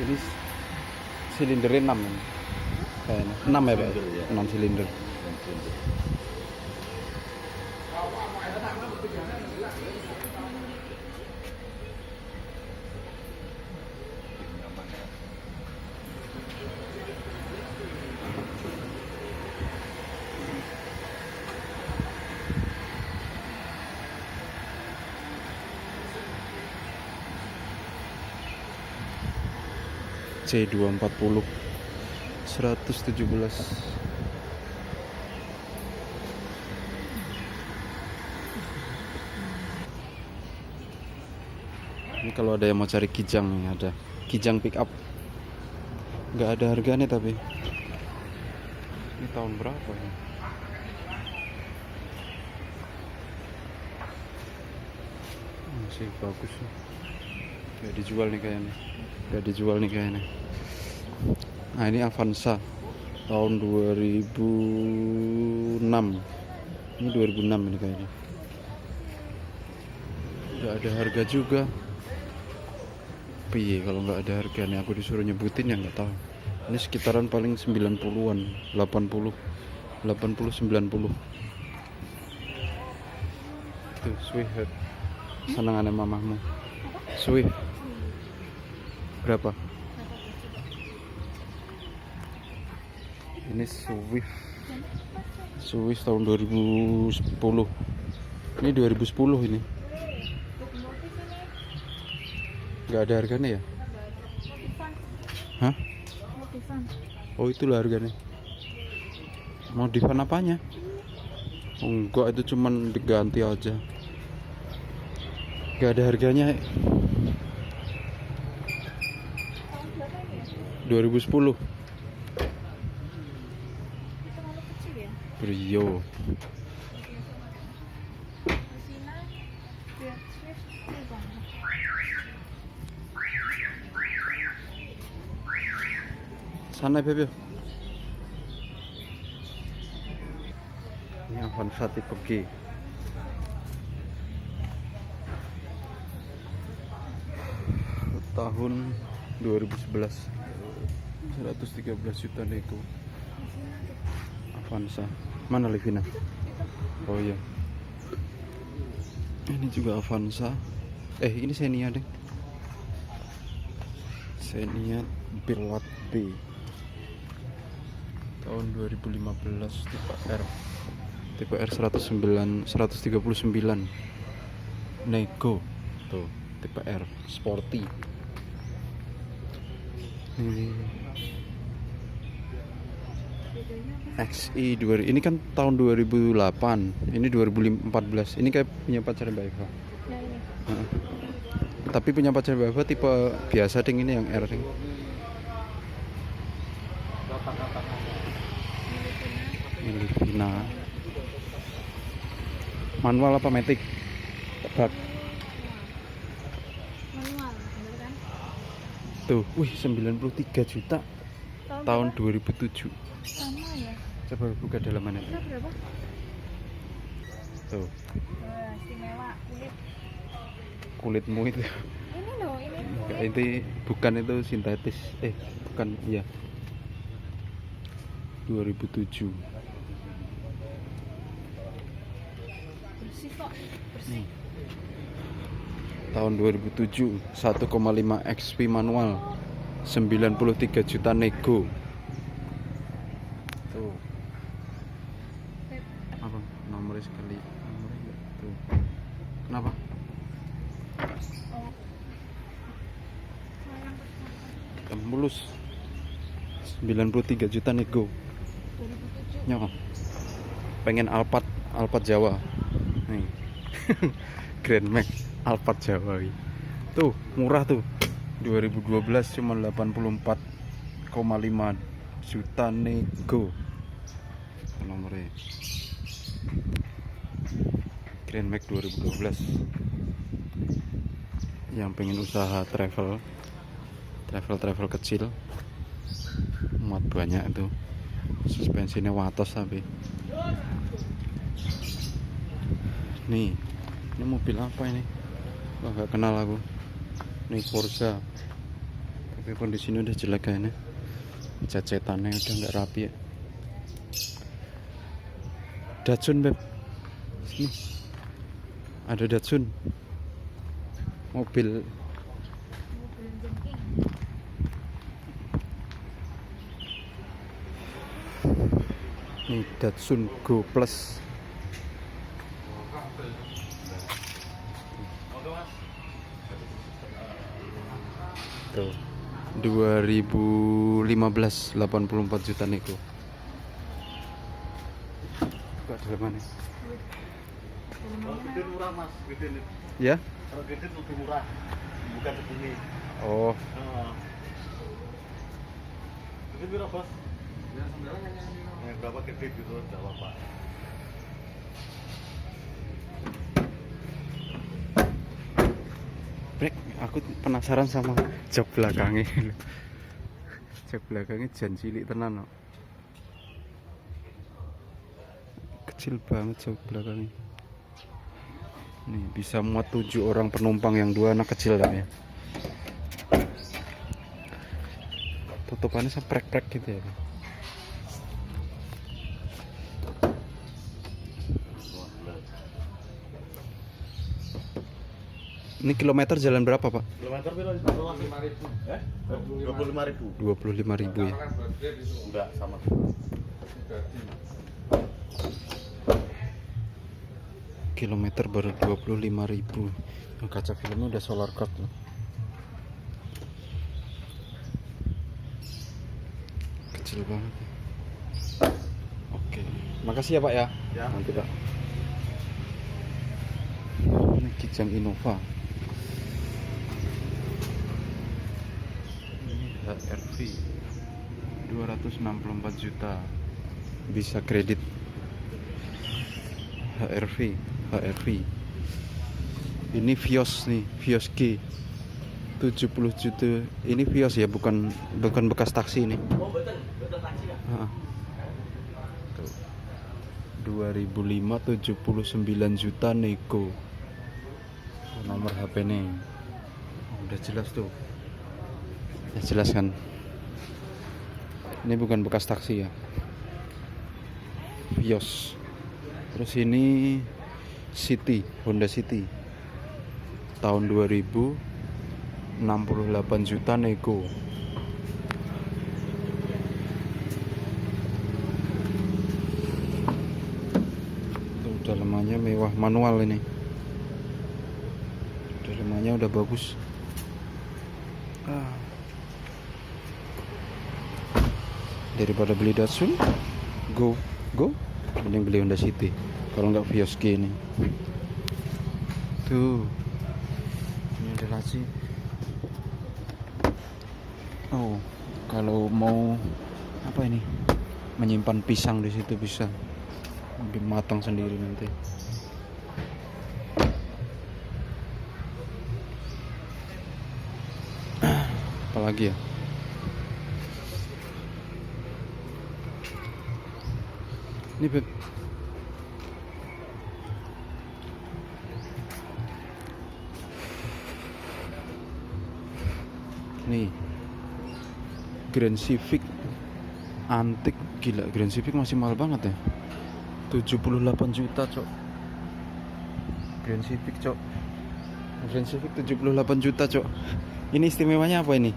Ini silindernya 6 kan? Kayaknya 6 ya Pak? 6 silinder. C240 117. Ini kalau ada yang mau cari Kijang nih, ada Kijang pick up. Nggak ada harganya tapi. Ini tahun berapa ya? Masih bagus nih. Nggak dijual nih kayaknya. Nah ini Avanza tahun 2006. Ini 2006 ini kayaknya. Nggak ada harga juga. Piye kalau nggak ada harganya, aku disuruh nyebutin ya nggak tahu. Ini sekitaran paling 90-an, 80, 90. Tuh Swift. Senangannya mamahmu. Swift. Berapa? Ini Swift tahun 2010. Ini 2010 ini. Nggak ada harganya ya? Hah? Oh itulah harganya. Modifan apanya? Oh, enggak, itu cuman diganti aja. Nggak ada harganya. 2010. Brio. Sana Beb. Ini Avanza tipe G. Tahun 2011. 113 juta nego. Avanza. Mana Livina? Oh iya. Ini juga Avanza. Ini Xenia deh. Xenia Pilot B. Tahun 2015 tipe R 139 nego tuh, tipe R sporty. Ini XI 2000, ini kan tahun 2008, ini 2014. Ini kayak punya pacar Mbak Eva. Tapi punya pacar Mbak Eva tipe biasa ding, ini yang R ding. Filipina. Manual apa matic? Tebak. Manual, bener kan? Tuh, 93 juta. Tahun 2007. Sama ya? Coba buka dalamannya. Kita berapa? Tuh, Istimewa kulit. kulitmu itu. Ini loh, ini Enggak, kulit. itu bukan, itu sintetis. Bukan, iya. 2007. Bersih kok, bersih. Tahun 2007, 1,5 XP manual, 93 juta nego. Tuh. Apa? Nomornya sekali. Nomornya enggak. Tuh. Kenapa? Mulus. 93 juta nego. 2007. Nyok. Pengen Alphard Jawa. Nih. Grand Max Alphard Jawa. Tuh, murah tuh. 2012 cuma 84,5 juta nego. Nomornya. Grand Max 2012. Yang pengen usaha travel kecil, muat banyak itu. Suspensinya watos tapi. Nih, ini mobil apa ini? Wah, gak kenal aku. Nih Forza. Tapi kondisinya udah jelek kayaknya. Cacetannya udah nggak rapi ya. Datsun beb, sini ada Datsun, mobil. Mobil jengking. Nih Datsun Go Plus. Tuh 2015 84 juta nego. Kok dalamannya? Dalam Gede murah mas, gede nih. Ya? Kalau gede lebih murah, bukan segini. Oh, Gede berapa bos? Yang berapa gede gitu, tidak apa-apa. Brek, aku penasaran sama jok belakangnya. Jok belakangnya jan cilik tenan kok. Kecil banget jok belakangnya. Nih bisa muat 7 orang penumpang, yang 2 anak kecil lah ya. Tutupannya seprek-prek gitu ya. Ini kilometer jalan berapa pak? Kilometer berapa? 25.000. 25.000 ya. Enggak sama. Kilometer baru 25.000. Kaca filmnya udah solar guard loh. Kecil banget ya. Oke, makasih ya pak ya. Ya. Nanti pak. Ini Kijang Innova. Ini HRV 264 juta. Bisa kredit. HRV. Ini Vios nih, Vios G 70 juta. Ini Vios ya, bukan bekas taksi ini. Oh betul taksi ya. Heeh. Tuh. 2005 79 juta nego. Nomor HP nih. Udah jelas tuh. Ya jelas kan. Ini bukan bekas taksi ya. Vios. Terus ini City, Honda City. Tahun 2000 68 juta nego. Tuh dalamannya mewah, manual ini. Dalamannya udah bagus. Daripada beli Datsun, go, mending beli Honda City. Kalau nggak Vios G ini. Tuh, ini ada laci. Oh, kalau mau apa ini? Menyimpan pisang di situ bisa. Lebih matang sendiri nanti. Apalagi ya? Ini beb. Nih Grand Civic antik, gila. Grand Civic masih mahal banget ya, 78 juta cok. Grand Civic 78 juta cok. Ini istimewanya apa ini?